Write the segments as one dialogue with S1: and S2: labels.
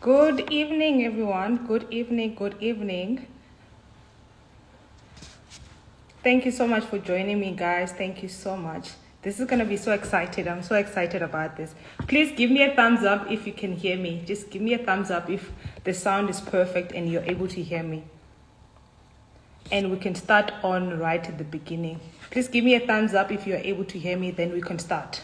S1: Good evening, everyone. Good evening. Good evening. Thank you so much for joining me, guys. Thank you so much. This is going to be so excited. I'm so excited about this. Please give me a thumbs up if you can hear me. Just give me a thumbs up if the sound is perfect and you're able to hear me. And we can start on right at the beginning. Please give me a thumbs up if you're able to hear me, then we can start.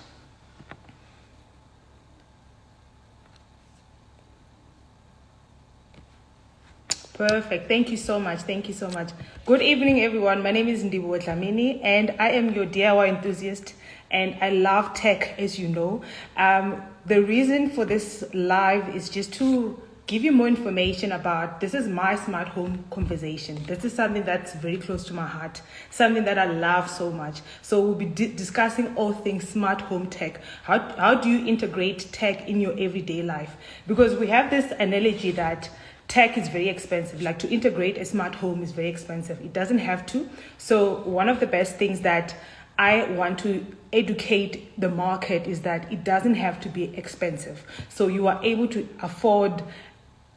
S1: Perfect. Thank you so much. Thank you so much. Good evening, everyone. My name is Ndibo Dlamini, and I am your DIY enthusiast, and I love tech, as you know. The reason for this live is just to give you more information about this is my smart home conversation. This is something that's very close to my heart, something that I love so much. So we'll be discussing all things smart home tech. How do you integrate tech in your everyday life? Because we have this analogy that tech is very expensive. Like, to integrate a smart home is very expensive. It doesn't have to. So one of the best things that I want to educate the market is that it doesn't have to be expensive. So you are able to afford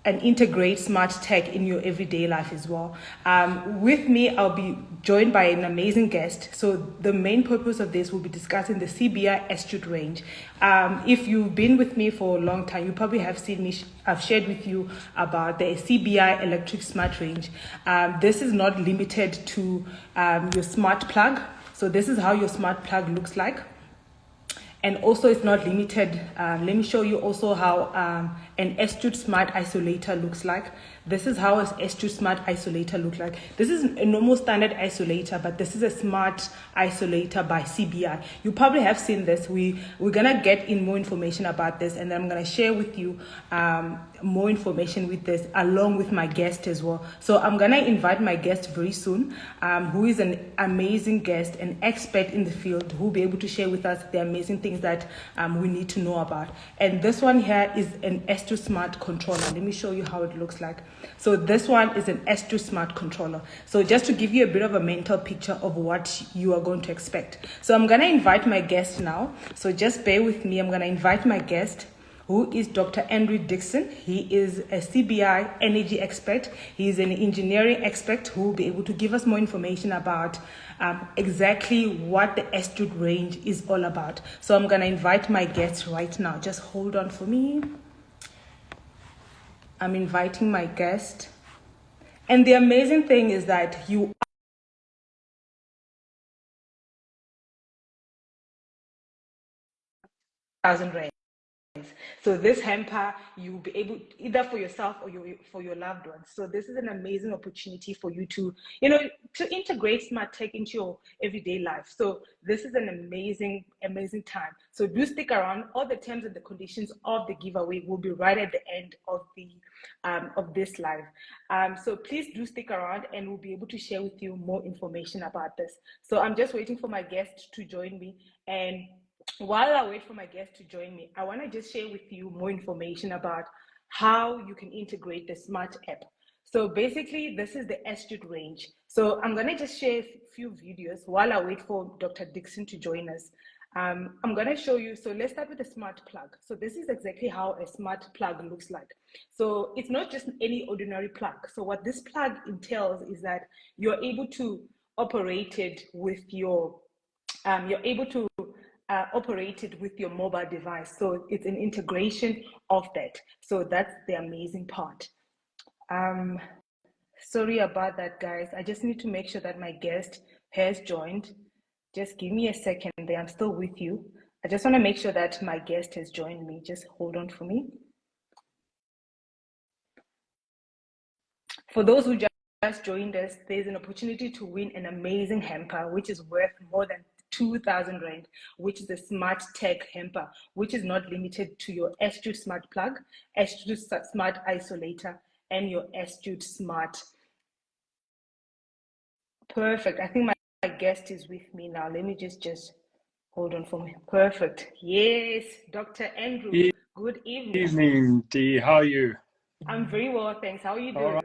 S1: and integrate smart tech in your everyday life as well. With me, I'll be joined by an amazing guest. So the main purpose of this will be discussing the CBI-electric range. If you've been with me for a long time, you probably have seen me, I've shared with you about the CBI-electric smart range. This is not limited to your smart plug. So this is how your smart plug looks like. And also it's not limited. Let me show you also how an S2 Smart Isolator looks like. This is how an S2 Smart Isolator looks like. This is a normal standard isolator, but this is a Smart Isolator by CBI. You probably have seen this. We're gonna get in more information about this, and then I'm gonna share with you more information with this along with my guest as well. So I'm gonna invite my guest very soon, who is an amazing guest, an expert in the field, who will be able to share with us the amazing things that we need to know about. And this one here is an S2 Smart controller. Let me show you how it looks like. So this one is an S2 Smart controller. So just to give you a bit of a mental picture of what you are going to expect. So I'm gonna invite my guest now. So just bear with me. I'm gonna invite my guest, who is Dr. Andrew Dixon. He is a CBI energy expert. He is an engineering expert who will be able to give us more information about exactly what the S2 range is all about. So I'm gonna invite my guest right now. Just hold on for me. I'm inviting my guest. And the amazing thing is that you thousand range. So this hamper, you'll be able either for yourself or for your loved ones. So this is an amazing opportunity for you to, to integrate smart tech into your everyday life. So this is an amazing time. So do stick around. All the terms and the conditions of the giveaway will be right at the end of the of this live. So please do stick around, and we'll be able to share with you more information about this. So I'm just waiting for my guest to join me, and while I wait for my guest to join me, I want to just share with you more information about how you can integrate the smart app. So basically, this is the S-Street range. So I'm going to just share a few videos while I wait for Dr. Dixon to join us. I'm going to show you. So let's start with the smart plug. So this is exactly how a smart plug looks like. So it's not just any ordinary plug. So what this plug entails is that you're able to operate it with your, you're able to operate it with your mobile device. So it's an integration of that. So that's the amazing part. Sorry about that, guys. I just need to make sure that my guest has joined. Just give me a second there. I'm still with you. I just want to make sure that my guest has joined me. Just hold on for me. For those who just joined us, there's an opportunity to win an amazing hamper, which is worth more than 2,000 Rand, which is a smart tech hamper, which is not limited to your S2 smart plug, S2 smart isolator, and your S2 smart. Perfect. I think my guest is with me now. Let me just hold on for me. Perfect. Yes, Dr. Andrew. Good evening.
S2: Evening, Dee. How are you?
S1: I'm very well, thanks. How are you doing?
S2: All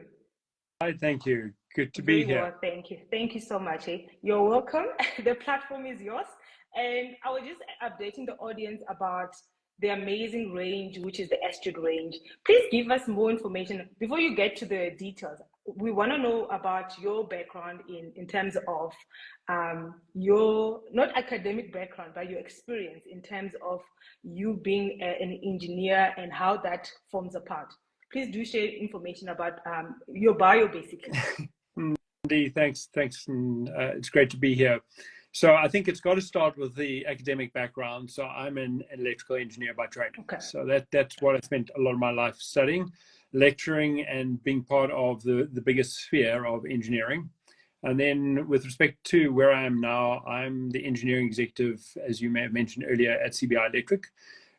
S2: right, thank you. Good to
S1: Very
S2: be here.
S1: well, thank you. Thank you so much. You're welcome. The platform is yours. And I was just updating the audience about the amazing range, which is the Astute range. Please give us more information before you get to the details. We want to know about your background in terms of your, not academic background, but your experience in terms of you being an engineer and how that forms a part. Please do share information about your bio, basically.
S2: Indeed, thanks. And, it's great to be here. So I think it's got to start with the academic background. So I'm an electrical engineer by training.
S1: Okay.
S2: So that's what I spent a lot of my life studying, lecturing, and being part of the biggest sphere of engineering. And then with respect to where I am now, I'm the engineering executive, as you may have mentioned earlier, at CBI-electric,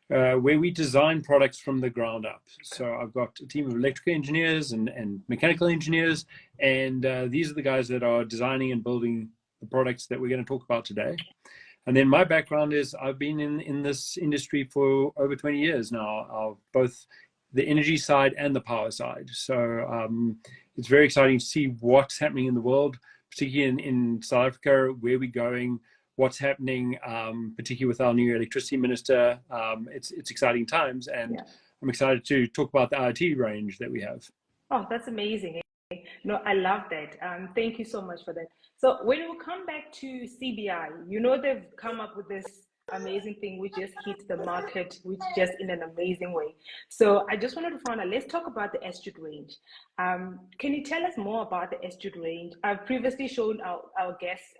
S2: where we design products from the ground up. So I've got a team of electrical engineers and mechanical engineers, and these are the guys that are designing and building the products that we're going to talk about today. And then my background is I've been in this industry for over 20 years now, of both the energy side and the power side. So it's very exciting to see what's happening in the world, particularly in South Africa, where we're going, what's happening, particularly with our new electricity minister. It's exciting times, and yeah. I'm excited to talk about the IoT range that we have.
S1: Oh, that's amazing. No, I love that. Thank you so much for that. So when we come back to CBI, you know, they've come up with this amazing thing which just hit the market, which just in an amazing way. So I just wanted to find out, let's talk about the Astute range. Can you tell us more about the Astute range? I've previously shown our guests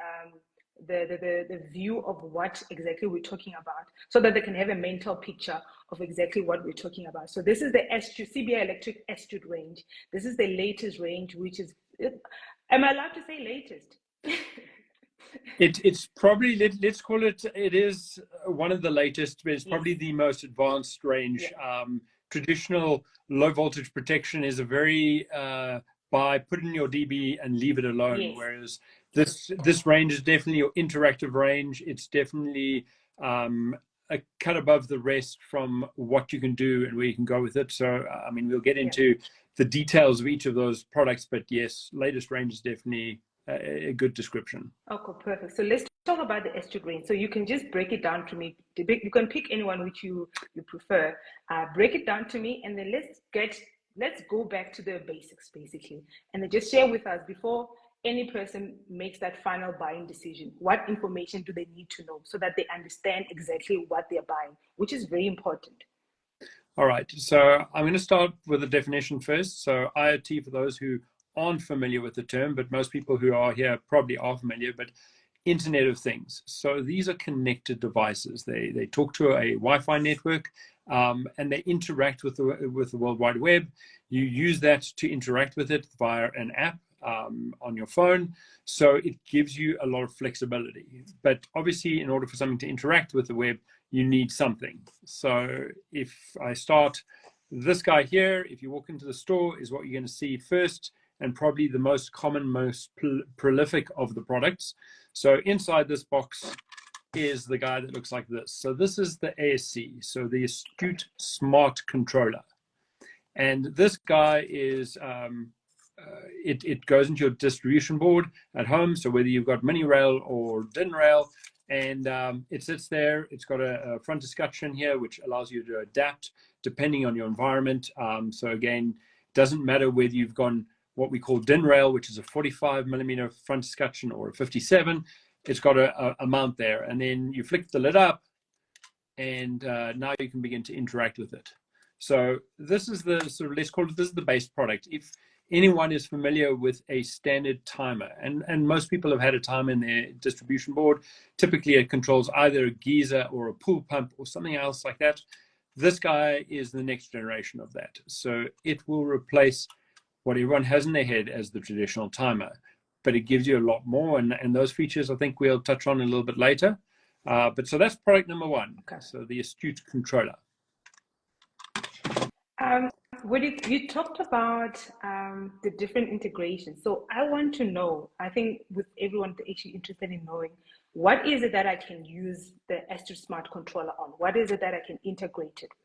S1: the view of what exactly we're talking about, so that they can have a mental picture of exactly what we're talking about. So this is the Astute, CBI-electric Astute range. This is the latest range, which is, am I allowed to say latest?
S2: It's probably, let's call it, it is one of the latest, but it's probably the most advanced range. Yeah. Traditional low voltage protection is a very, put in your DB and leave it alone. Yes. Whereas this range is definitely your interactive range. It's definitely a cut above the rest from what you can do and where you can go with it. So, I mean, we'll get into the details of each of those products, but yes, latest range is definitely a good description.
S1: Okay, perfect. So let's talk about the Astute range. So you can just break it down to me. You can pick anyone which you prefer. Break it down to me, and then let's go back to the basics, basically, and then just share with us, before any person makes that final buying decision, what information do they need to know so that they understand exactly what they're buying, which is very important.
S2: All right, so I'm going to start with the definition first. So IoT, for those who aren't familiar with the term, but most people who are here probably are familiar, but Internet of Things. So these are connected devices. They talk to a Wi-Fi network, and they interact with the World Wide Web. You use that to interact with it via an app on your phone. So it gives you a lot of flexibility. But obviously, in order for something to interact with the web, you need something. So if I start, this guy here, if you walk into the store, is what you're going to see first, and probably the most common, most prolific of the products. So inside this box is the guy that looks like this. So this is the ASC, so the Astute Smart Controller. And this guy is, it goes into your distribution board at home. So whether you've got mini rail or DIN rail, and it sits there. It's got a front discussion here, which allows you to adapt depending on your environment. So again, it doesn't matter whether you've gone what we call DIN rail, which is a 45mm front escutcheon, or a 57. It's got a mount there, and then you flick the lid up, and now you can begin to interact with it. So this is the sort of, let's call it, this is the base product. If anyone is familiar with a standard timer, and most people have had a timer in their distribution board, typically it controls either a geyser or a pool pump or something else like that. This guy is the next generation of that. So it will replace what everyone has in their head as the traditional timer, but it gives you a lot more, and those features I think we'll touch on a little bit later. But so that's product number one. Okay. So the Astute Controller.
S1: When you talked about the different integrations, so I want to know, I think with everyone actually interested in knowing, what is it that I can use the Astute Smart Controller on? What is it that I can integrate it with?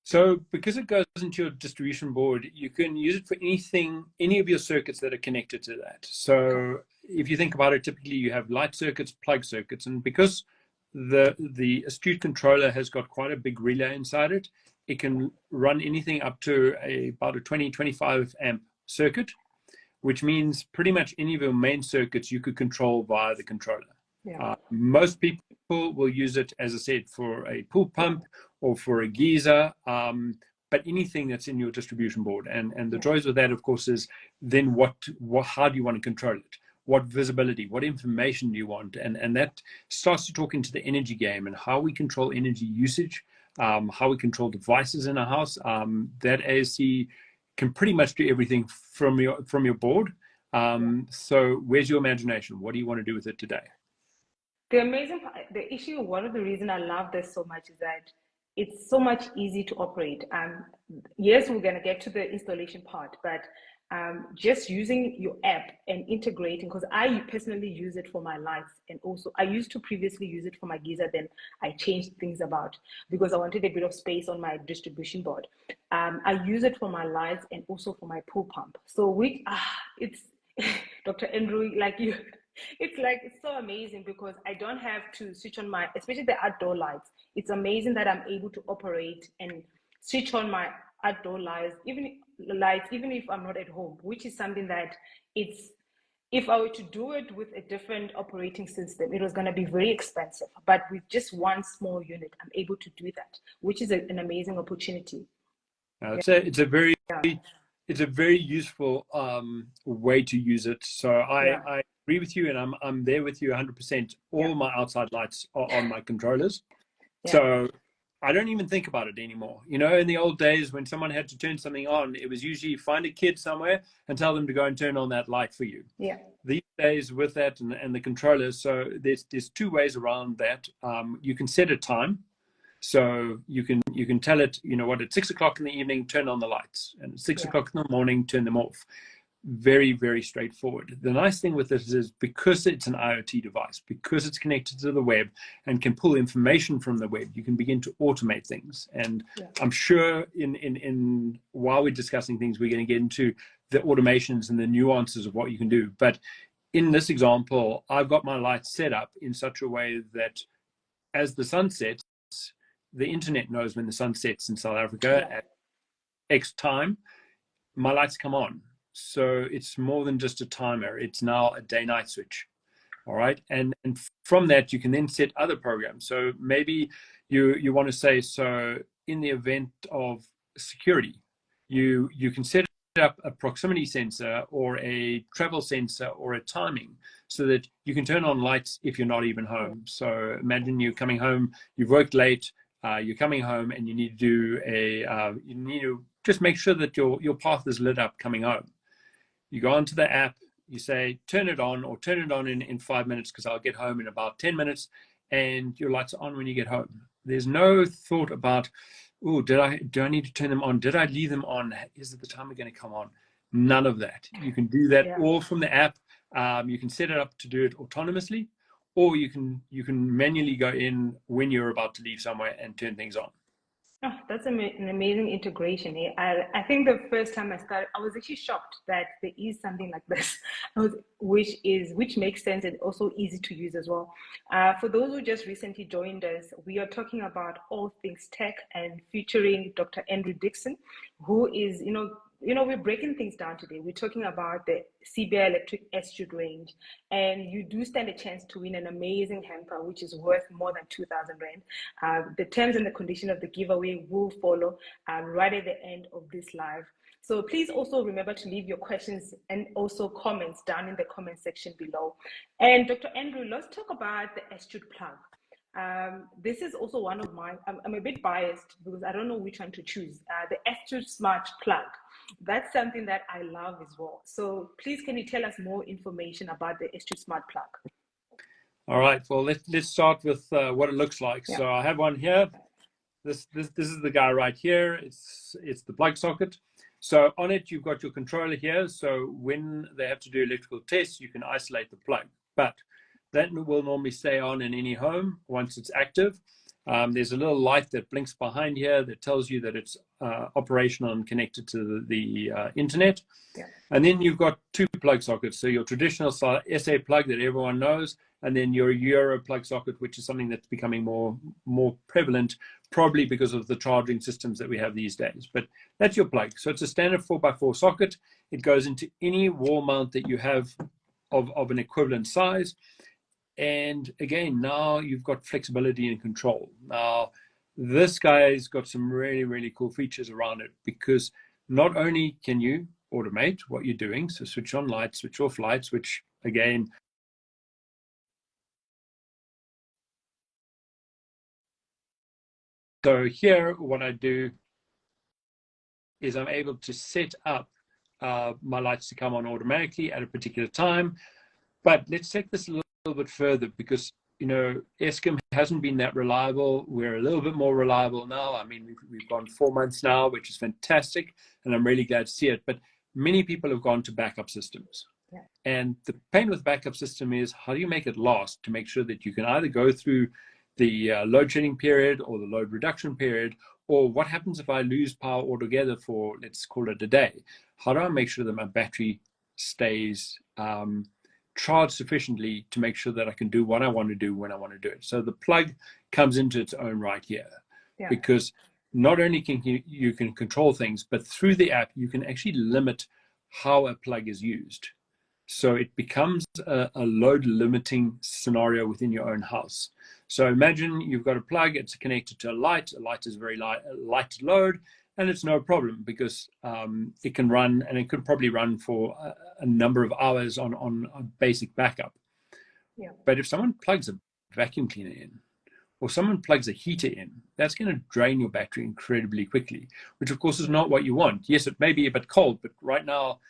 S2: So because it goes into your distribution board, you can use it for anything, any of your circuits that are connected to that. So if you think about it, typically you have light circuits, plug circuits, and because the astute controller has got quite a big relay inside it. It can run anything up to about a 20-25 amp circuit, which means pretty much any of your main circuits you could control via the controller.
S1: Yeah.
S2: Most people will use it, as I said, for a pool pump or for a geyser, but anything that's in your distribution board. And the joys with that, of course, is then how do you want to control it? What visibility, what information do you want? And that starts to talk into the energy game and how we control energy usage, how we control devices in a house. That ASC can pretty much do everything from your board. So where's your imagination? What do you want to do with it today?
S1: The amazing part, the issue, one of the reasons I love this so much is that it's so much easy to operate. Yes, we're going to get to the installation part, but just using your app and integrating, because I personally use it for my lights, and also I used to previously use it for my geyser, then I changed things about because I wanted a bit of space on my distribution board. I use it for my lights and also for my pool pump. So it's Dr. Andrew, like you, it's so amazing because I don't have to switch on my, especially the outdoor lights. It's amazing that I'm able to operate and switch on my outdoor lights, even if I'm not at home, which is something that if I were to do it with a different operating system, it was going to be very expensive. But with just one small unit, I'm able to do that, which is an amazing opportunity.
S2: It's a very useful way to use it. So I agree with you, and I'm there with you 100%. All my outside lights are on my controllers. So I don't even think about it anymore. You know, in the old days when someone had to turn something on, it was usually find a kid somewhere and tell them to go and turn on that light for you.
S1: Yeah.
S2: These days with that and the controllers, so there's two ways around that. You can set a time. So you can tell it, you know what, at 6 o'clock in the evening, turn on the lights, and at 6 o'clock in the morning, turn them off. Very, very straightforward. The nice thing with this is because it's an IoT device, because it's connected to the web and can pull information from the web, you can begin to automate things. And I'm sure in while we're discussing things, we're going to get into the automations and the nuances of what you can do. But in this example, I've got my lights set up in such a way that as the sun sets, the internet knows when the sun sets in South Africa at X time, my lights come on. So it's more than just a timer. It's now a day-night switch. All right. And from that, you can then set other programs. So maybe you want to say, so in the event of security, you can set up a proximity sensor or a travel sensor or a timing so that you can turn on lights if you're not even home. So imagine you're coming home, you've worked late, you're coming home and you need to do you need to just make sure that your path is lit up coming home. You go onto the app, you say, turn it on or turn it on in 5 minutes because I'll get home in about 10 minutes, and your lights are on when you get home. There's no thought about, oh, do I need to turn them on? Did I leave them on? Is it the time we're going to come on? None of that. You can do that all from the app. You can set it up to do it autonomously, or you can manually go in when you're about to leave somewhere and turn things on.
S1: Oh, that's an amazing integration. I think the first time I started, I was actually shocked that there is something like this, which makes sense and also easy to use as well. For those who just recently joined us, we are talking about all things tech and featuring Dr. Andrew Dixon, who is, we're breaking things down today. We're talking about the CBI-electric S-Tube range, and you do stand a chance to win an amazing hamper, which is worth more than 2,000 Rand. The terms and the condition of the giveaway will follow right at the end of this live. So please also remember to leave your questions and also comments down in the comment section below. And Dr. Andrew, let's talk about the S-Tube plug. This is also one of my, I'm a bit biased because I don't know which one to choose. The S-Tube Smart Plug. That's something that I love as well. So please, can you tell us more information about the S-Tube Smart Plug?
S2: All right. Well, let's start with what it looks like. So I have one here. This is the guy right here. It's the plug socket. So on it, you've got your controller here. So when they have to do electrical tests, you can isolate the plug. But that will normally stay on in any home once it's active. There's a little light that blinks behind here that tells you that it's operational and connected to the internet. And then you've got two plug sockets. So your traditional SA plug that everyone knows, and then your Euro plug socket, which is something that's becoming more prevalent, probably because of the charging systems that we have these days. But that's your plug. So it's a standard 4x4 socket. It goes into any wall mount that you have of an equivalent size. And again, now you've got flexibility and control. Now, this guy's got some really, really cool features around it, because not only can you automate what you're doing, so switch on lights, switch off lights, which again, so here what I do is I'm able to set up my lights to come on automatically at a particular time. But let's take this a little bit further, because Eskom hasn't been that reliable. We're a little bit more reliable now. I mean, we've gone 4 months now, which is fantastic, and I'm really glad to see it. But many people have gone to backup systems.
S1: Yeah.
S2: And the pain with backup system is, how do you make it last, to make sure that you can either go through the load shedding period or the load reduction period, or what happens if I lose power altogether for, let's call it a day? How do I make sure that my battery stays charged sufficiently to make sure that I can do what I want to do when I want to do it? So the plug comes into its own right here, because not only can you can control things, but through the app, you can actually limit how a plug is used. So it becomes a load limiting scenario within your own house. So imagine you've got a plug, it's connected to a light. A light is very light load, and it's no problem, because it can run, and it could probably run for a number of hours on a basic backup.
S1: Yeah.
S2: But if someone plugs a vacuum cleaner in, or someone plugs a heater in, that's going to drain your battery incredibly quickly, which of course is not what you want. Yes, it may be a bit cold, but right now,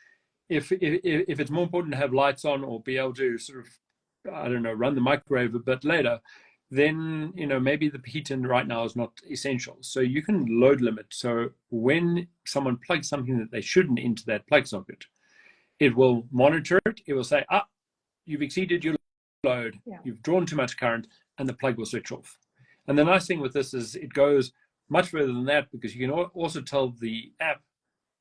S2: if it's more important to have lights on, or be able to sort of, I don't know, run the microwave a bit later, then maybe the heater right now is not essential. So you can load limit. So when someone plugs something that they shouldn't into that plug socket, it will monitor it. It will say, you've exceeded your load, you've drawn too much current, and the plug will switch off. And the nice thing with this is it goes much further than that, because you can also tell the app,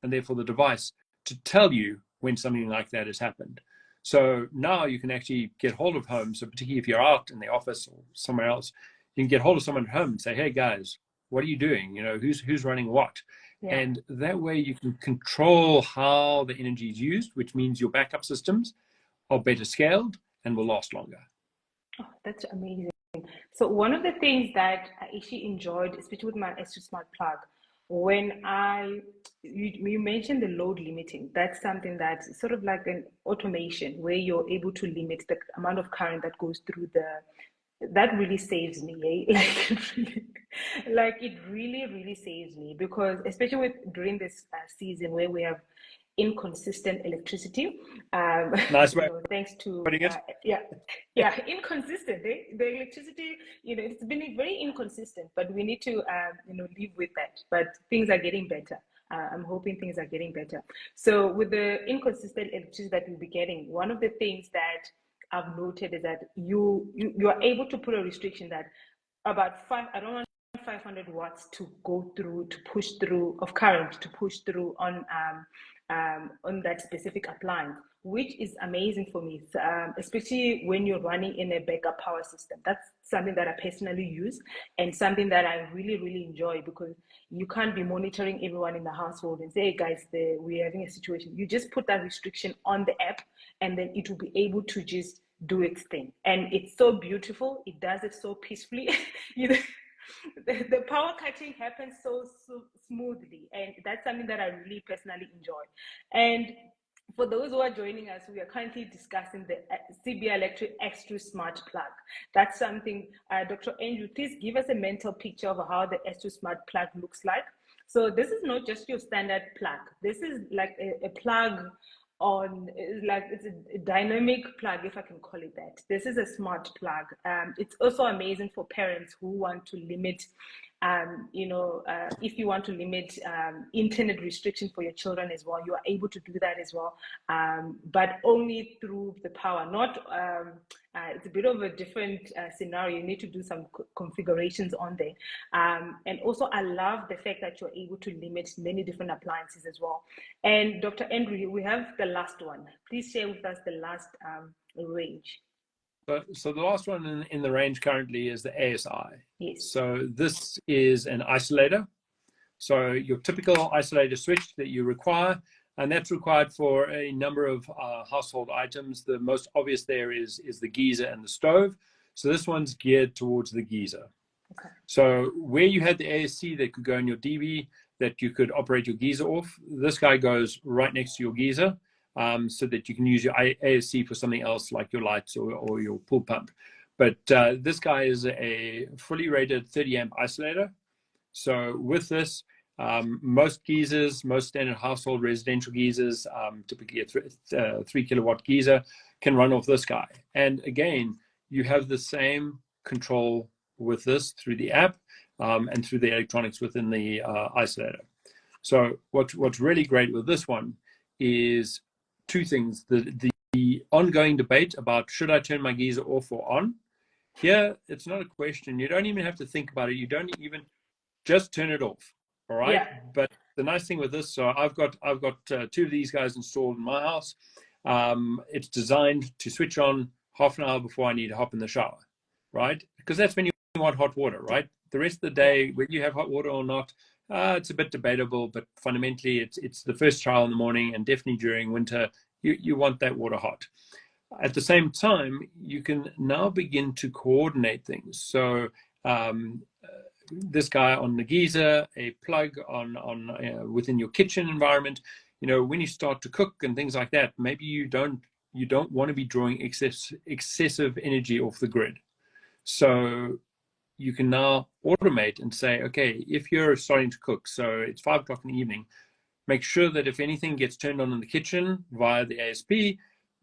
S2: and therefore the device, to tell you when something like that has happened. So now you can actually get hold of home. So particularly if you're out in the office or somewhere else, you can get hold of someone at home and say, hey guys, what are you doing? Who's running what? Yeah. And that way you can control how the energy is used, which means your backup systems are better scaled and will last longer.
S1: Oh, that's amazing. So one of the things that I actually enjoyed, especially with my S2 Smart Plug, when you mentioned the load limiting, that's something that's sort of like an automation where you're able to limit the amount of current that goes through that really saves me, eh? It really saves me, because especially during this season where we have inconsistent electricity.
S2: Nice way.
S1: Thanks to inconsistent. The electricity, it's been very inconsistent, but we need to live with that. But things are getting better. I'm hoping things are getting better. So with the inconsistent electricity that we'll be getting, one of the things that I've noted is that you are able to put a restriction that about I don't want 500 watts to go through, to push through of current, to push through on that specific appliance, which is amazing for me, especially when you're running in a backup power system. That's something that I personally use, and something that I really enjoy, because you can't be monitoring everyone in the household and say, hey guys, we're having a situation. You just put that restriction on the app, and then it will be able to just do its thing. And it's so beautiful. It does it so peacefully. The power cutting happens so smoothly, and that's something that I really personally enjoy. And for those who are joining us, we are currently discussing the CBI-electric Extra Smart Plug. That's something, Dr. Andrew, please give us a mental picture of how the Extra Smart Plug looks like. So this is not just your standard plug. This is like a plug it's a dynamic plug, if I can call it that. This is a smart plug. It's also amazing for parents who want to limit, if you want to limit internet restriction for your children as well, you are able to do that as well, but only through the power. It's a bit of a different scenario. You need to do some configurations on there. And also, I love the fact that you're able to limit many different appliances as well. And Dr. Andrew, we have the last one. Please share with us the last range.
S2: So the last one in the range currently is the ASI.
S1: Yes.
S2: So this is an isolator. So your typical isolator switch that you require, and that's required for a number of household items. The most obvious there is the geyser and the stove. So this one's geared towards the geyser.
S1: Okay.
S2: So where you had the ASC that could go in your DB, that you could operate your geyser off, this guy goes right next to your geyser, so that you can use your ASC for something else like your lights or your pool pump. But this guy is a fully rated 30 amp isolator. So with this, most geysers, most standard household residential geysers, typically a 3 kilowatt geyser, can run off this guy. And again, you have the same control with this through the app and through the electronics within the isolator. So what's really great with this one is two things. The ongoing debate about should I turn my geyser off or on? Here, it's not a question. You don't even have to think about it. You don't even just turn it off. All right.
S1: Yeah.
S2: But the nice thing with this, so I've got two of these guys installed in my house. It's designed to switch on half an hour before I need to hop in the shower, right? Because that's when you want hot water, right? The rest of the day, whether you have hot water or not, it's a bit debatable, but fundamentally it's the first shower in the morning, and definitely during winter, you want that water hot. At the same time, you can now begin to coordinate things. So this guy on the geyser, a plug on within your kitchen environment. You know, when you start to cook and things like that, maybe you don't want to be drawing excessive energy off the grid. So you can now automate and say, okay, if you're starting to cook, so it's 5 o'clock in the evening, make sure that if anything gets turned on in the kitchen via the ASP,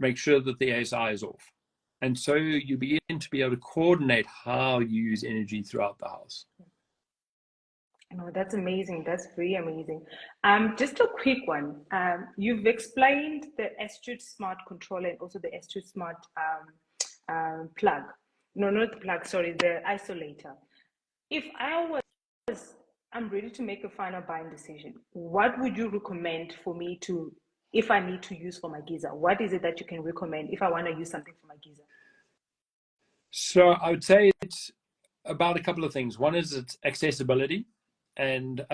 S2: make sure that the ASI is off. And so you begin to be able to coordinate how you use energy throughout the house.
S1: Oh, that's amazing. That's very amazing. Just a quick one. You've explained the Astute Smart controller and also the Astute Smart plug. No, not the plug, sorry, the isolator. If I'm ready to make a final buying decision, what would you recommend for me to, if I need to use for my geyser? What is it that you can recommend if I want to use something for my geyser?
S2: So I would say it's about a couple of things. One is its accessibility and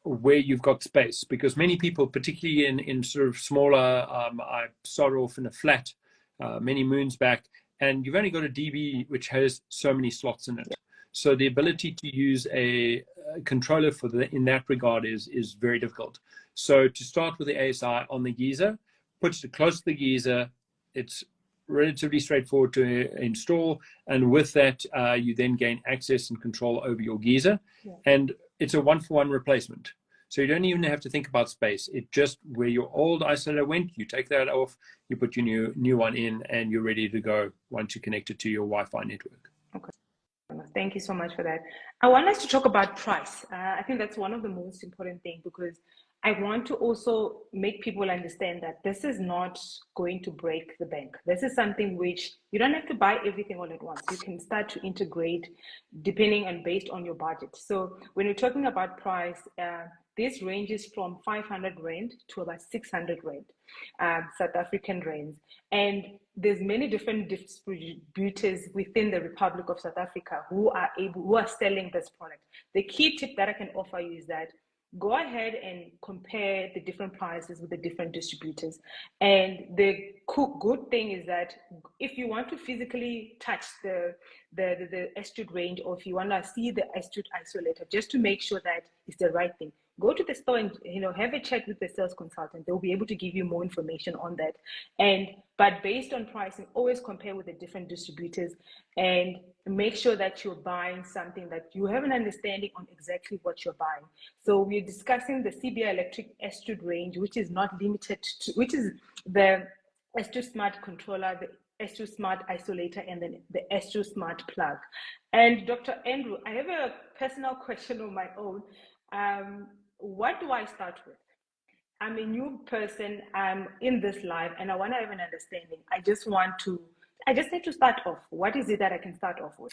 S2: where you've got space, because many people, particularly in sort of smaller, I started off in a flat many moons back, and you've only got a DB which has so many slots in it. Yeah. So the ability to use a controller for in that regard is very difficult. So to start with the ASI on the geyser, puts it close to the geyser, it's relatively straightforward to install, and with that you then gain access and control over your geyser. Yeah. And it's a one-for-one replacement, so you don't even have to think about space. It just, where your old isolator went, you take that off, you put your new one in, and you're ready to go once you connect it to your Wi-Fi network.
S1: Okay, thank you so much for that. I want us to talk about price. I think that's one of the most important things, because I want to also make people understand that this is not going to break the bank. This is something which you don't have to buy everything all at once. You can start to integrate depending and based on your budget. So when you're talking about price, this ranges from 500 Rand to about 600 Rand, South African rands. And there's many different distributors within the Republic of South Africa who are selling this product. The key tip that I can offer you is that go ahead and compare the different prices with the different distributors. And the good thing is that if you want to physically touch the Astute range, or if you want to see the Astute isolator, just to make sure that it's the right thing, go to the store and have a chat with the sales consultant. They'll be able to give you more information on that. But based on pricing, always compare with the different distributors and make sure that you're buying something that you have an understanding on exactly what you're buying. So we're discussing the CBI-electric Astute range, which is not limited to, which is the Astute Smart controller, the Astute Smart isolator, and then the Astute Smart plug. And Dr. Andrew, I have a personal question of my own. What do I start with? I'm a new person. I'm in this live, and I want to have an understanding. I just need to start off. What is it that I can start off with?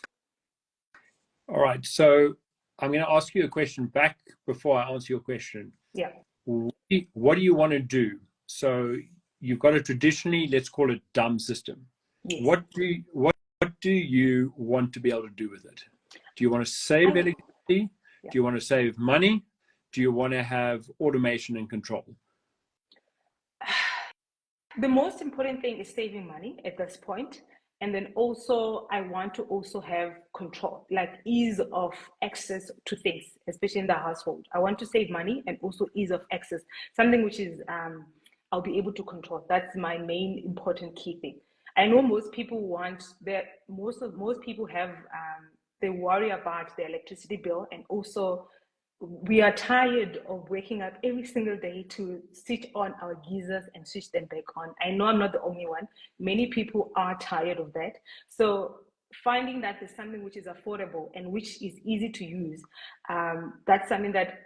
S2: All right. So I'm going to ask you a question back before I answer your question.
S1: Yeah.
S2: What do you want to do? So you've got a traditionally, let's call it, dumb system.
S1: Yes.
S2: What do you want to be able to do with it? Do you want to save electricity?
S1: Yeah.
S2: Do you want to save money? Do you want to have automation and control?
S1: The most important thing is saving money at this point. And then also, I want to also have control, like ease of access to things, especially in the household. I want to save money and also ease of access, something which is I'll be able to control. That's my main important key thing. I know most people want that. Most people have they worry about the electricity bill, and also we are tired of waking up every single day to switch on our geysers and switch them back on. I know I'm not the only one. Many people are tired of that. So finding that there's something which is affordable and which is easy to use, that's something that,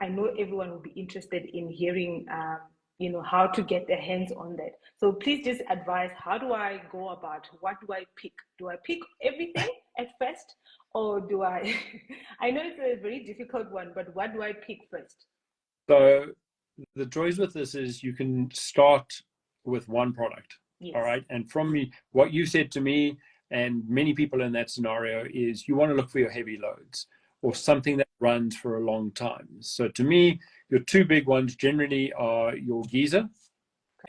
S1: I know everyone will be interested in hearing, how to get their hands on that. So please just advise, how do I go about, what do I pick? Do I pick everything at first? Or do I? I know it's a very difficult one, but what do I pick first?
S2: So the joys with this is you can start with one product.
S1: Yes.
S2: All right. And from me, what you said to me and many people in that scenario is you want to look for your heavy loads or something that runs for a long time. So to me, your two big ones generally are your geyser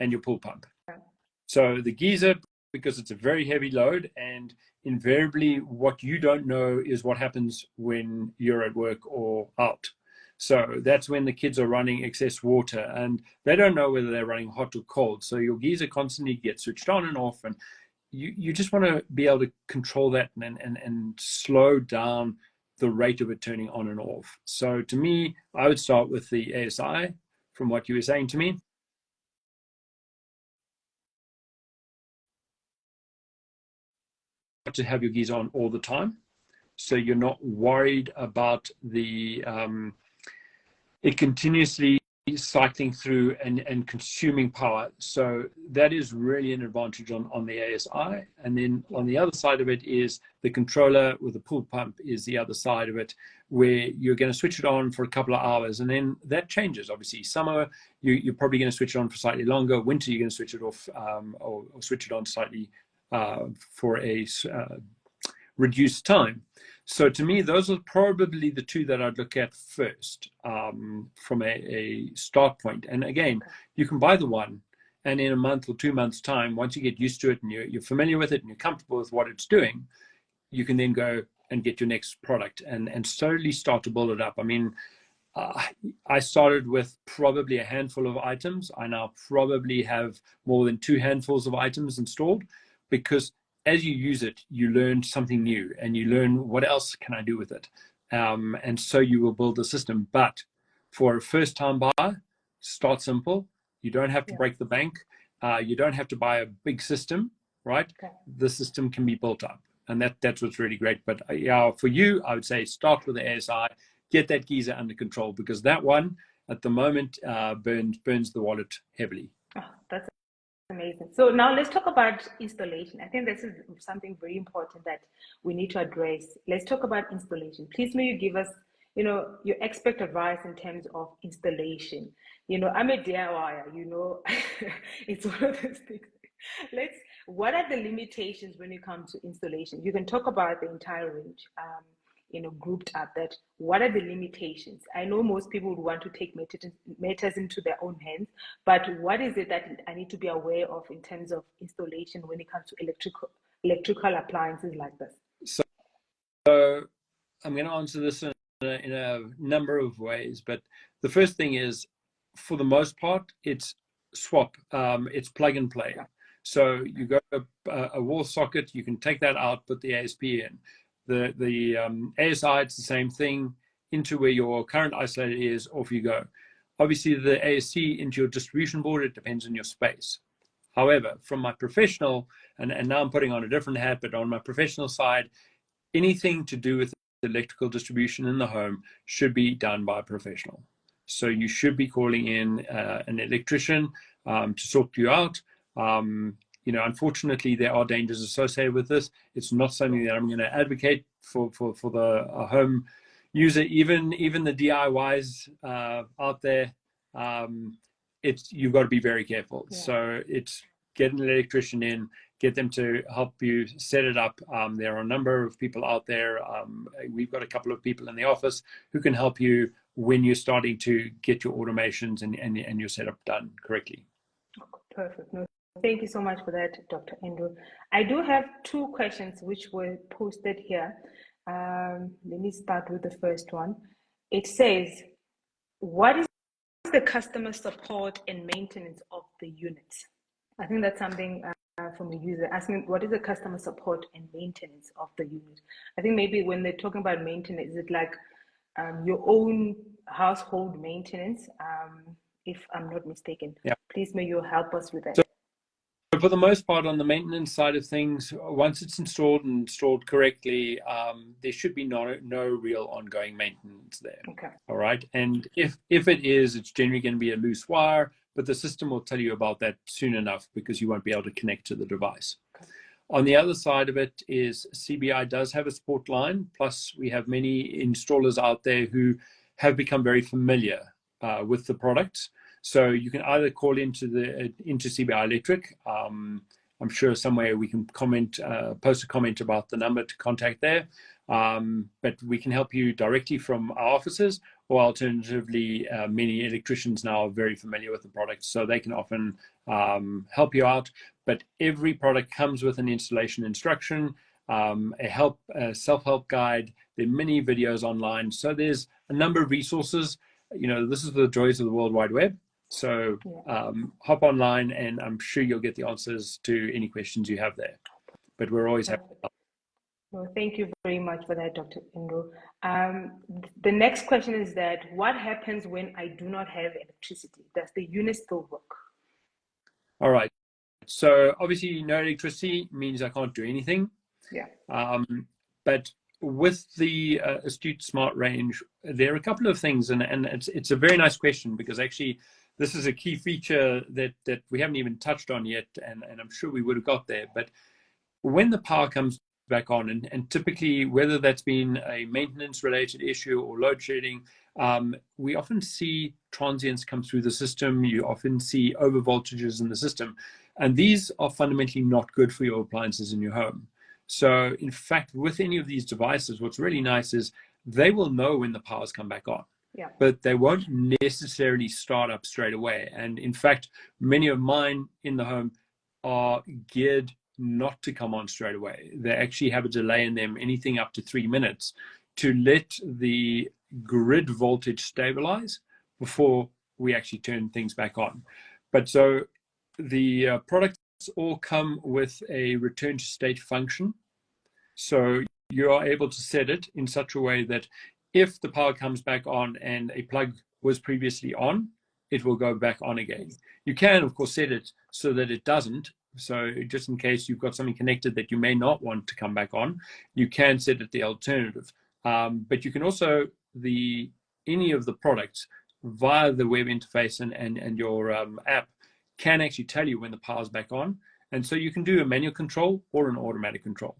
S2: and your pool pump.
S1: Okay.
S2: So the geyser, because it's a very heavy load, and invariably what you don't know is what happens when you're at work or out. So that's when the kids are running excess water and they don't know whether they're running hot or cold. So your geyser constantly gets switched on and off, and you just want to be able to control that and slow down the rate of it turning on and off. So to me, I would start with the ASI from what you were saying to me. To have your geyser on all the time, so you're not worried about it continuously cycling through and consuming power. So that is really an advantage on the ASI. And then on the other side of it is the controller with the pool pump is the other side of it, where you're going to switch it on for a couple of hours, and then that changes. Obviously, summer you're probably going to switch it on for slightly longer. Winter you're going to switch it off or switch it on slightly for a reduced time. So to me, those are probably the two that I'd look at first from a start point. And again, you can buy the one, and in a month or 2 months' time, once you get used to it and you're familiar with it and you're comfortable with what it's doing, you can then go and get your next product and slowly start to build it up. I mean, I started with probably a handful of items. I now probably have more than 2 handfuls of items installed, because as you use it, you learn something new and you learn what else can I do with it. And so you will build a system. But for a first time buyer, start simple. You don't have to break the bank. You don't have to buy a big system, right? Okay. The system can be built up. And that's what's really great. But for you, I would say start with the ASI, get that geyser under control, because that one at the moment burns the wallet heavily.
S1: Oh, that's amazing. So now let's talk about installation. I think this is something very important that we need to address. Let's talk about installation. Please may you give us, your expert advice in terms of installation. I'm a DIYer, it's one of those things. What are the limitations when it comes to installation? You can talk about the entire range. Grouped up, that what are the limitations? I know most people would want to take matters into their own hands, but what is it that I need to be aware of in terms of installation when it comes to electrical appliances like this?
S2: So I'm going to answer this in a number of ways, but the first thing is, for the most part, it's swap. It's plug and play. Yeah. So you go to a wall socket, you can take that out, put the ASP in. The ASI, it's the same thing, into where your current isolator is, off you go. Obviously, the ASC into your distribution board, it depends on your space. However, from my professional, and now I'm putting on a different hat, but on my professional side, anything to do with electrical distribution in the home should be done by a professional. So you should be calling in an electrician to sort you out. Unfortunately, there are dangers associated with this. It's not something that I'm going to advocate for the home user. Even the DIYs out there, you've got to be very careful. Yeah. So get an electrician in, get them to help you set it up. There are a number of people out there. We've got a couple of people in the office who can help you when you're starting to get your automations and your setup done correctly.
S1: Perfect. No, thank you so much for that, Dr. Andrew. I do have two questions which were posted here. Let me start with the first one. It says, what is the customer support and maintenance of the unit? I think that's something from a user asking, what is the customer support and maintenance of the unit? I think maybe when they're talking about maintenance, is it like your own household maintenance? If I'm not mistaken.
S2: Yeah.
S1: Please may you help us with that.
S2: So for the most part, on the maintenance side of things, once it's installed and installed correctly, there should be no real ongoing maintenance there.
S1: Okay.
S2: All right. And if it is, it's generally going to be a loose wire, but the system will tell you about that soon enough because you won't be able to connect to the device. Okay. On the other side of it is CBI does have a support line. Plus, we have many installers out there who have become very familiar with the products. So you can either call into CBI-electric. I'm sure somewhere we can post a comment about the number to contact there. But we can help you directly from our offices, or alternatively, many electricians now are very familiar with the product, so they can often help you out. But every product comes with an installation instruction, a self-help guide. There are many videos online, so there's a number of resources. You know, this is the joys of the World Wide Web. So hop online, and I'm sure you'll get the answers to any questions you have there. But we're always happy to help.
S1: Well, thank you very much for that, Dr. Andrew. The next question is that what happens when I do not have electricity? Does the unit still work?
S2: All right. So obviously, no electricity means I can't do anything.
S1: Yeah.
S2: But with the Astute Smart range, there are a couple of things, and it's a very nice question, because actually this is a key feature that we haven't even touched on yet, and I'm sure we would have got there. But when the power comes back on, and typically whether that's been a maintenance related issue or load shedding, we often see transients come through the system. You often see over voltages in the system, and these are fundamentally not good for your appliances in your home. So in fact, with any of these devices, what's really nice is they will know when the power's come back on. Yeah. But they won't necessarily start up straight away. And in fact, many of mine in the home are geared not to come on straight away. They actually have a delay in them, anything up to 3 minutes, to let the grid voltage stabilize before we actually turn things back on. But so the products all come with a return to state function. So you are able to set it in such a way that if the power comes back on and a plug was previously on, it will go back on again. You can, of course, set it so that it doesn't. So just in case you've got something connected that you may not want to come back on, you can set it the alternative. But you can also, any of the products via the web interface and your app can actually tell you when the power's back on. And so you can do a manual control or an automatic control.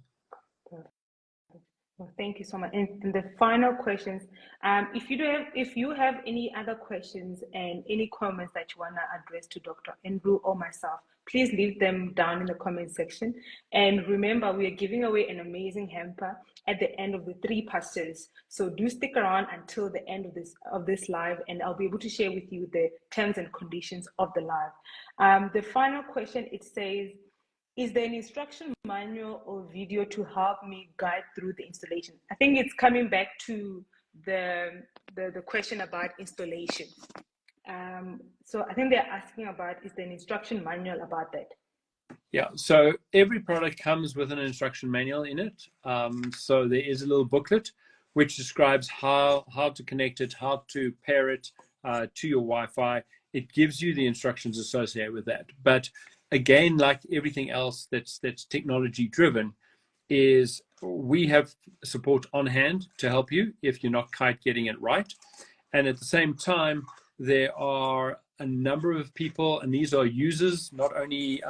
S1: Well, thank you so much. And the final questions, if you have any other questions and any comments that you want to address to Dr. Andrew or myself, please leave them down in the comment section. And remember, we are giving away an amazing hamper at the end of the 3 passes. So do stick around until the end of this live, and I'll be able to share with you the terms and conditions of the live. The final question, it says, is there an instruction manual or video to help me guide through the installation? I think it's coming back to the question about installation. So I think they're asking about, is there an instruction manual about that?
S2: Yeah, so every product comes with an instruction manual in it. So there is a little booklet which describes how to connect it, how to pair it to your Wi-Fi. It gives you the instructions associated with that. But again, like everything else that's technology driven, is we have support on hand to help you if you're not quite getting it right. And at the same time, there are a number of people, and these are users, not only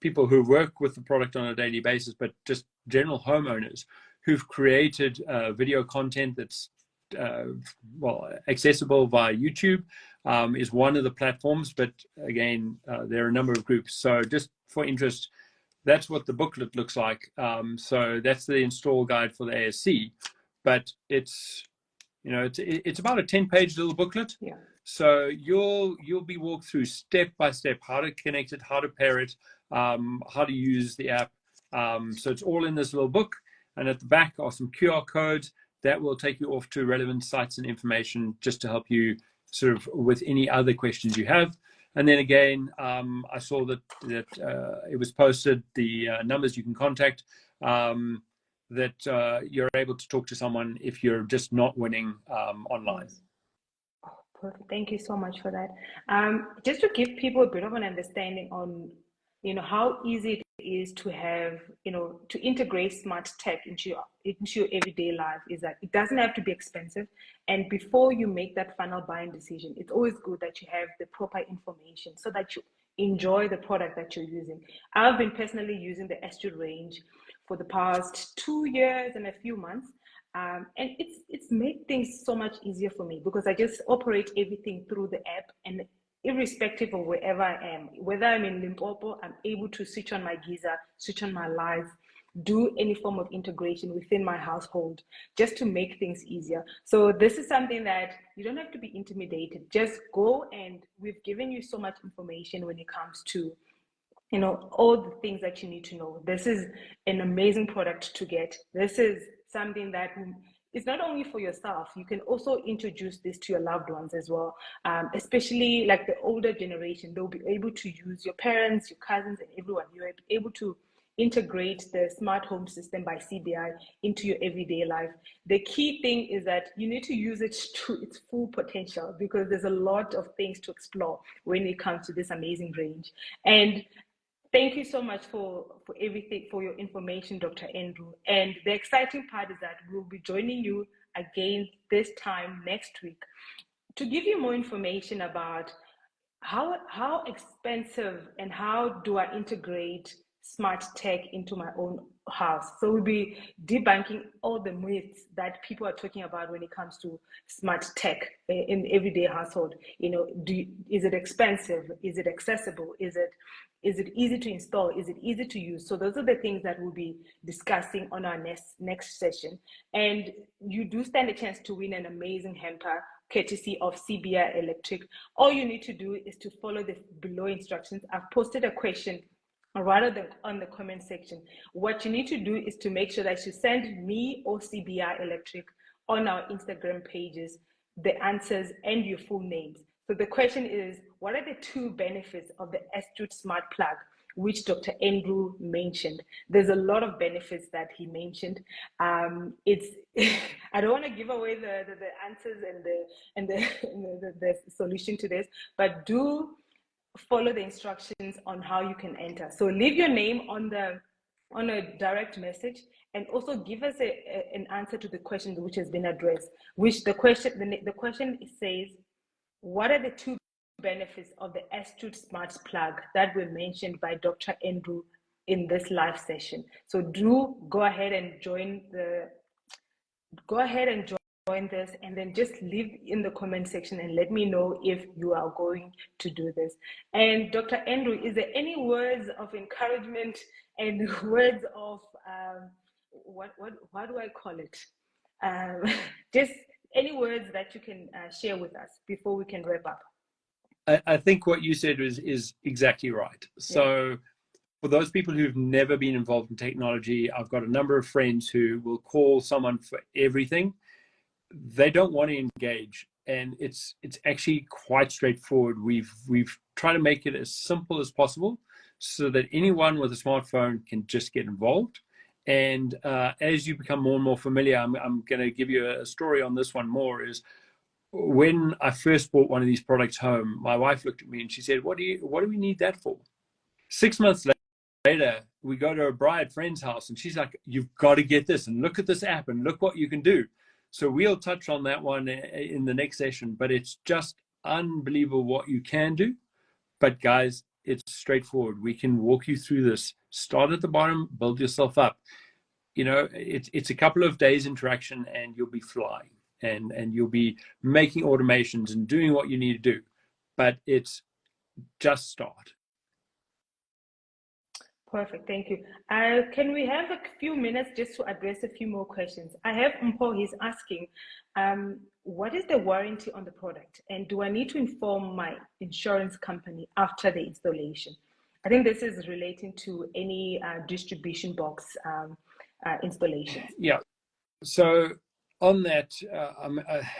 S2: people who work with the product on a daily basis, but just general homeowners who've created video content that's accessible via YouTube. is one of the platforms, but again, there are a number of groups. So just for interest, that's what the booklet looks like. So that's the install guide for the ASC, but it's about a 10-page little booklet.
S1: Yeah.
S2: So you'll be walked through step by step how to connect it, how to pair it, how to use the app. So it's all in this little book, and at the back are some QR codes that will take you off to relevant sites and information just to help you sort of with any other questions you have. And then again, I saw that it was posted, the numbers you can contact, that you're able to talk to someone if you're just not winning online.
S1: Oh, perfect. Thank you so much for that. Just to give people a bit of an understanding on, how easy it is to have, to integrate smart tech into your everyday life, is that it doesn't have to be expensive. And before you make that final buying decision, it's always good that you have the proper information so that you enjoy the product that you're using. I've been personally using the Astute range for the past 2 years and a few months. And it's made things so much easier for me because I just operate everything through the app, and irrespective of wherever I am, whether I'm in Limpopo, I'm able to switch on my geyser, switch on my lights, do any form of integration within my household just to make things easier. So this is something that you don't have to be intimidated. Just go, and we've given you so much information when it comes to all the things that you need to know. This is an amazing product to get. This is something that is not only for yourself, you can also introduce this to your loved ones as well, especially like the older generation. They'll be able to use, your parents, your cousins, and everyone. You're able to integrate the smart home system by CBI into your everyday life. The key thing is that you need to use it to its full potential, because there's a lot of things to explore when it comes to this amazing range. And thank you so much for everything, for your information, Dr. Andrew. And the exciting part is that we'll be joining you again this time next week to give you more information about how expensive and how do I integrate smart tech into my own house. So we'll be debunking all the myths that people are talking about when it comes to smart tech in everyday household. Is it expensive? Is it accessible? Is it easy to install? Is it easy to use? So those are the things that we'll be discussing on our next session. And you do stand a chance to win an amazing hamper courtesy of CBI-electric. All you need to do is to follow the below instructions. I've posted a question rather than on the comment section. What you need to do is to make sure that you send me or CBI-electric on our Instagram pages the answers and your full names. So the question is, what are the 2 benefits of the Astute Smart Plug, which Dr. Andrew mentioned? There's a lot of benefits that he mentioned. I don't want to give away the answers and the solution to this, but do follow the instructions on how you can enter. So leave your name on a direct message, and also give us an answer to the question which has been addressed. Which the question says, what are the 2 benefits of the Astute Smart Plug that were mentioned by Dr. Andrew in this live session? So do go ahead and join this, and then just leave in the comment section and let me know if you are going to do this. And Dr. Andrew, is there any words of encouragement and words of what do I call it? Just any words that you can share with us before we can wrap up?
S2: I think what you said is exactly right. So for those people who've never been involved in technology, I've got a number of friends who will call someone for everything. They don't want to engage, and it's actually quite straightforward. We've tried to make it as simple as possible so that anyone with a smartphone can just get involved. And as you become more and more familiar, I'm going to give you a story on this one more. Is when I first bought one of these products home, my wife looked at me and she said, what do we need that for? 6 months later, we go to a bride friend's house and she's like, you've got to get this, and look at this app and look what you can do. So we'll touch on that one in the next session, but it's just unbelievable what you can do. But guys, it's straightforward. We can walk you through this. Start at the bottom, build yourself up. It's a couple of days interaction and you'll be flying, and you'll be making automations and doing what you need to do. but it's just start.
S1: Perfect, thank you. Can we have a few minutes just to address a few more questions? I have Mpo, he's asking, what is the warranty on the product? And do I need to inform my insurance company after the installation? I think this is relating to any distribution box installations.
S2: Yeah, so on that,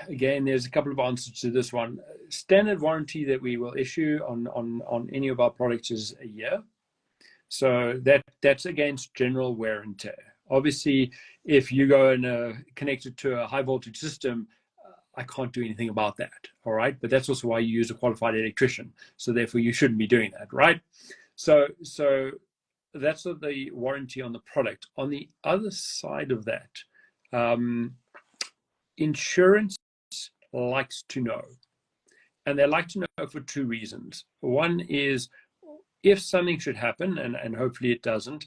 S2: again, there's a couple of answers to this one. Standard warranty that we will issue on any of our products is a year. So that's against general wear and tear. Obviously, if you go and connect it to a high voltage system, I can't do anything about that, all right? But that's also why you use a qualified electrician. So therefore, you shouldn't be doing that, right? So that's the warranty on the product. On the other side of that, insurance likes to know. And they like to know for two reasons. One is, if something should happen, and hopefully it doesn't,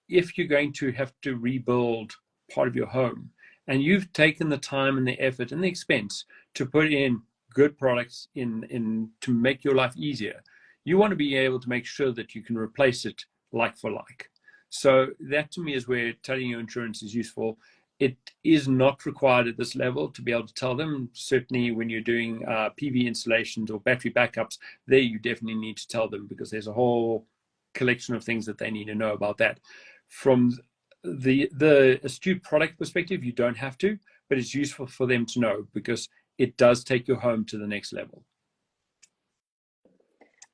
S2: if you're going to have to rebuild part of your home, and you've taken the time and the effort and the expense to put in good products in to make your life easier, you want to be able to make sure that you can replace it like for like. So that to me is where telling your insurance is useful. It is not required at this level to be able to tell them. Certainly when you're doing PV installations or battery backups, there you definitely need to tell them, because there's a whole collection of things that they need to know about that. From the astute product perspective, you don't have to, but it's useful for them to know, because it does take your home to the next level.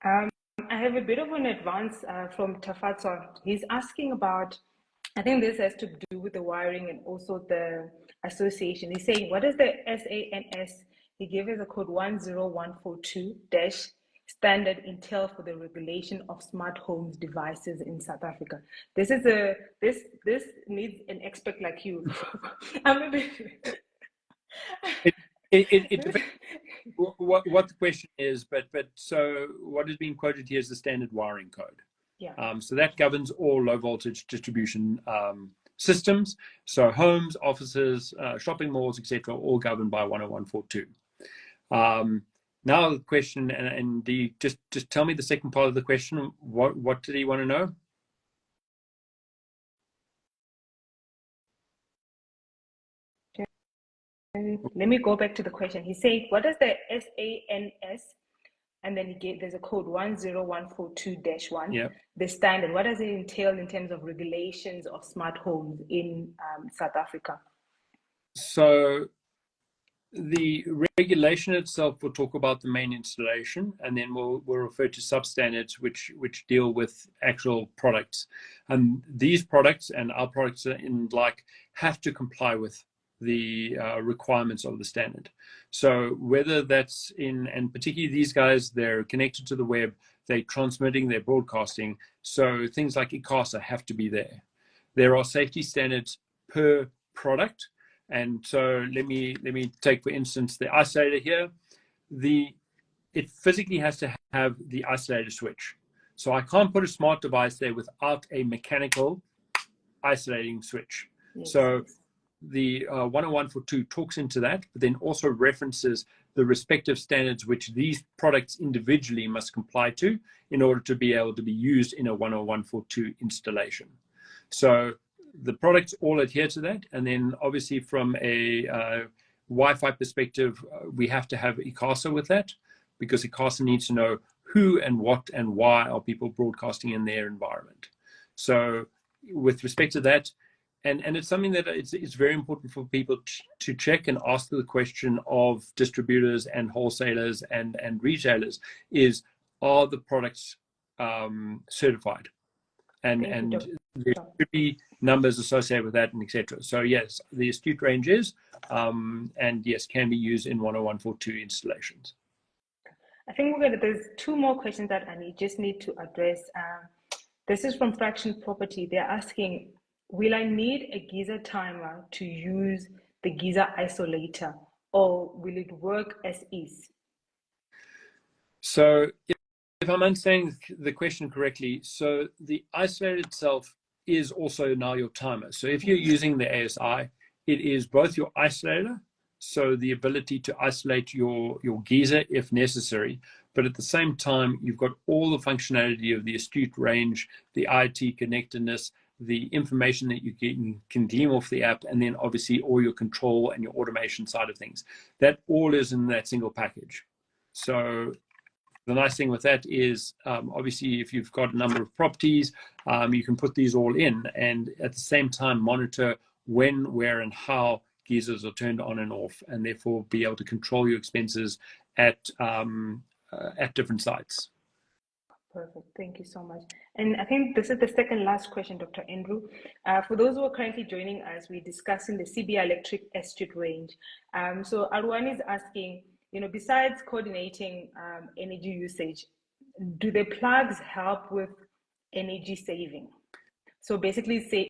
S1: I have a bit of an advance from Tafatso. He's asking about, I think this has to do with the wiring and also the association. He's saying, what is the SANS? He gave us a code 10142- standard entail for the regulation of smart homes devices in South Africa. This is this needs an expert like you. I'm a bit...
S2: It depends what the question is, but so what is being quoted here is the standard wiring code.
S1: Yeah.
S2: So that governs all low voltage distribution systems. So homes, offices, shopping malls, etc., all governed by 10142. Now the question, and just tell me the second part of the question. What did he want to know?
S1: Let me go back to the question. He said, what is the SANS? And then there's a code 10142-1,
S2: yeah.
S1: The standard. What does it entail in terms of regulations of smart homes in South Africa?
S2: So the regulation itself will talk about the main installation, and then we'll refer to substandards which deal with actual products. And these products and our products have to comply with the requirements of the standard. So whether that's and particularly these guys, they're connected to the web, they're transmitting, they're broadcasting. So things like ICASA have to be there. There are safety standards per product. And so let me take, for instance, the isolator here. It physically has to have the isolator switch. So I can't put a smart device there without a mechanical isolating switch. Yes. So the 10142 talks into that, but then also references the respective standards which these products individually must comply to in order to be able to be used in a 10142 installation. So the products all adhere to that. And then obviously from a Wi-Fi perspective, we have to have ICASA with that, because ICASA needs to know who and what and why are people broadcasting in their environment. So with respect to that, and it's something that it's very important for people to check and ask the question of distributors and wholesalers and retailers is, are the products certified? And there should be numbers associated with that, and etc. So yes, the astute range is, and yes, can be used in 10142 installations.
S1: I think there's two more questions that I just need to address. This is from Fraction Property. They're asking, will I need a geyser timer to use the geyser isolator, or will it work as is?
S2: So if I'm understanding the question correctly, so the isolator itself is also now your timer. So if you're using the ASI, it is both your isolator So the ability to isolate your geyser if necessary, but at the same time, you've got all the functionality of the astute range, the IoT connectedness, the information that you can glean off the app, and then obviously all your control and your automation side of things. That all is in that single package. So the nice thing with that is, obviously, if you've got a number of properties, you can put these all in and at the same time monitor when, where, and how geysers are turned on and off, and therefore be able to control your expenses at different sites.
S1: Perfect. Thank you so much. And I think this is the second last question, Dr. Andrew. For those who are currently joining us, we're discussing the CBI-electric astute range. So Arwan is asking, besides coordinating energy usage, do the plugs help with energy saving? So basically, say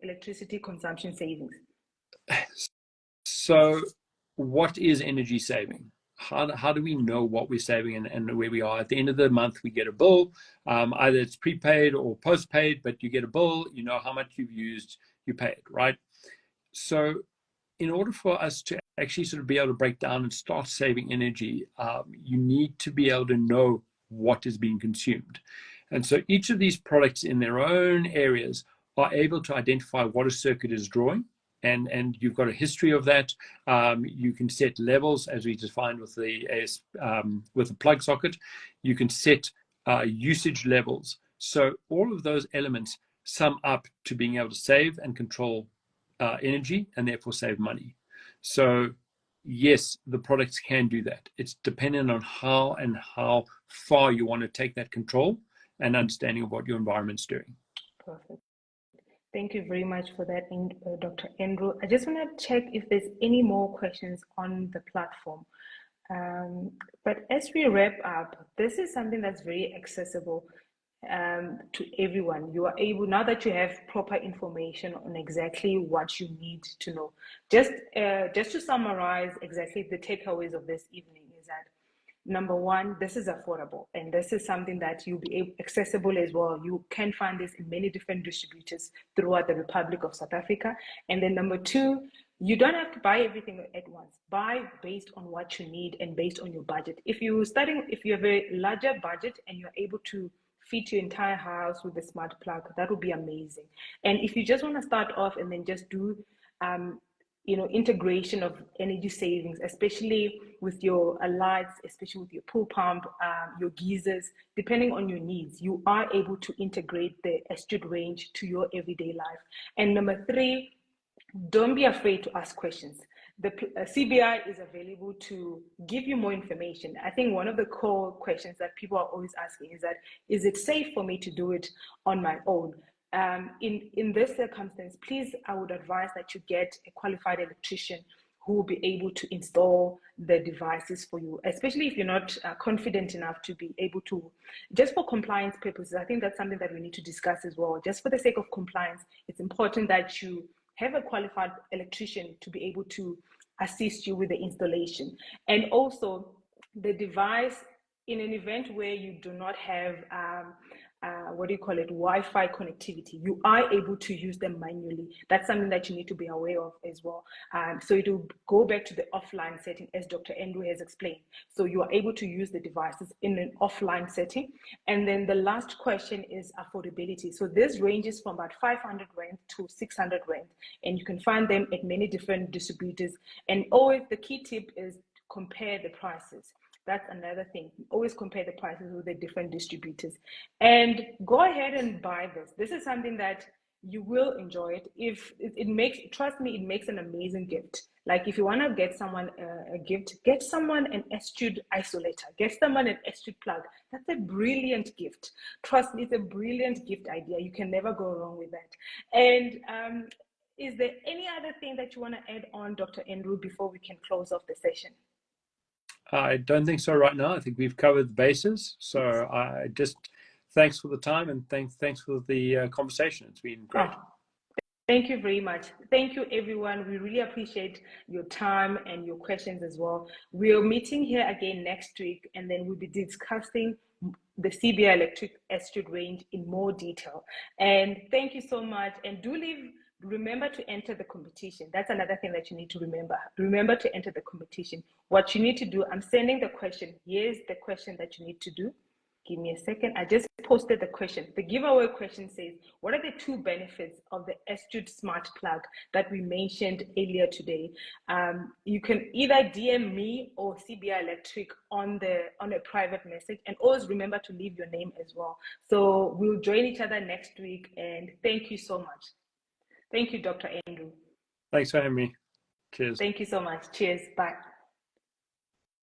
S1: electricity consumption savings.
S2: So what is energy saving? How do we know what we're saving and where we are? At the end of the month, we get a bill. Either it's prepaid or postpaid, but you get a bill, you know how much you've used, you pay it, right? So in order for us to actually sort of be able to break down and start saving energy, you need to be able to know what is being consumed. And so each of these products in their own areas are able to identify what a circuit is drawing. And you've got a history of that. You can set levels as we defined with the plug socket. You can set usage levels. So all of those elements sum up to being able to save and control energy and therefore save money. So yes, the products can do that. It's dependent on how far you want to take that control and understanding of what your environment's doing.
S1: Perfect. Thank you very much for that, Dr. Andrew. I just want to check if there's any more questions on the platform. But as we wrap up, this is something that's very accessible to everyone. You are able, now that you have proper information on exactly what you need to know. Just to summarize exactly the takeaways of this evening is that, number one, this is affordable, and this is something that you'll be accessible as well. You can find this in many different distributors throughout the Republic of South Africa. And then number two, you don't have to buy everything at once. Buy based on what you need and based on your budget. If you have a larger budget and you're able to fit your entire house with a smart plug, that would be amazing. And if you just want to start off and then just do integration of energy savings, especially with your lights, especially with your pool pump, your geysers, depending on your needs, you are able to integrate the astute range to your everyday life. And number three, don't be afraid to ask questions. The CBI is available to give you more information. I think one of the core questions that people are always asking is that, is it safe for me to do it on my own? In this circumstance, please, I would advise that you get a qualified electrician who will be able to install the devices for you, especially if you're not confident enough to be able to, just for compliance purposes. I think that's something that we need to discuss as well. Just for the sake of compliance, it's important that you have a qualified electrician to be able to assist you with the installation. And also the device, in an event where you do not have Wi-Fi connectivity, you are able to use them manually. That's something that you need to be aware of as well. So it will go back to the offline setting, as Dr. Andrew has explained. So you are able to use the devices in an offline setting. And then the last question is affordability. So this ranges from about 500 Rand to 600 Rand, and you can find them at many different distributors. And always the key tip is compare the prices. That's another thing. Always compare the prices with the different distributors, and go ahead and buy this. This is something that you will enjoy it. If it makes, trust me, it makes an amazing gift. Like if you want to get someone a gift, get someone an astute isolator, get someone an astute plug. That's a brilliant gift. Trust me, it's a brilliant gift idea. You can never go wrong with that. And is there any other thing that you want to add on, Dr. Andrew, before we can close off the session?
S2: I don't think so right now. I think we've covered the bases. So I just thanks for the time and thanks for the conversation. It's been great.
S1: Oh, thank you very much. Thank you, everyone. We really appreciate your time and your questions as well. We're meeting here again next week, and then we'll be discussing the CBI-electric astute range in more detail. And thank you so much. And do leave remember to enter the competition. That's another thing that you need to remember. Remember to enter the competition. What you need to do, I'm sending the question. Here's the question that you need to do. Give me a second. I just posted the question. The giveaway question says, what are the 2 benefits of the Astute Smart Plug that we mentioned earlier today? You can either DM me or CBI-electric on a private message, and always remember to leave your name as well. So we'll join each other next week, and thank you so much. Thank you, Dr. Andrew.
S2: Thanks for having me. Cheers.
S1: Thank you so much. Cheers. Bye.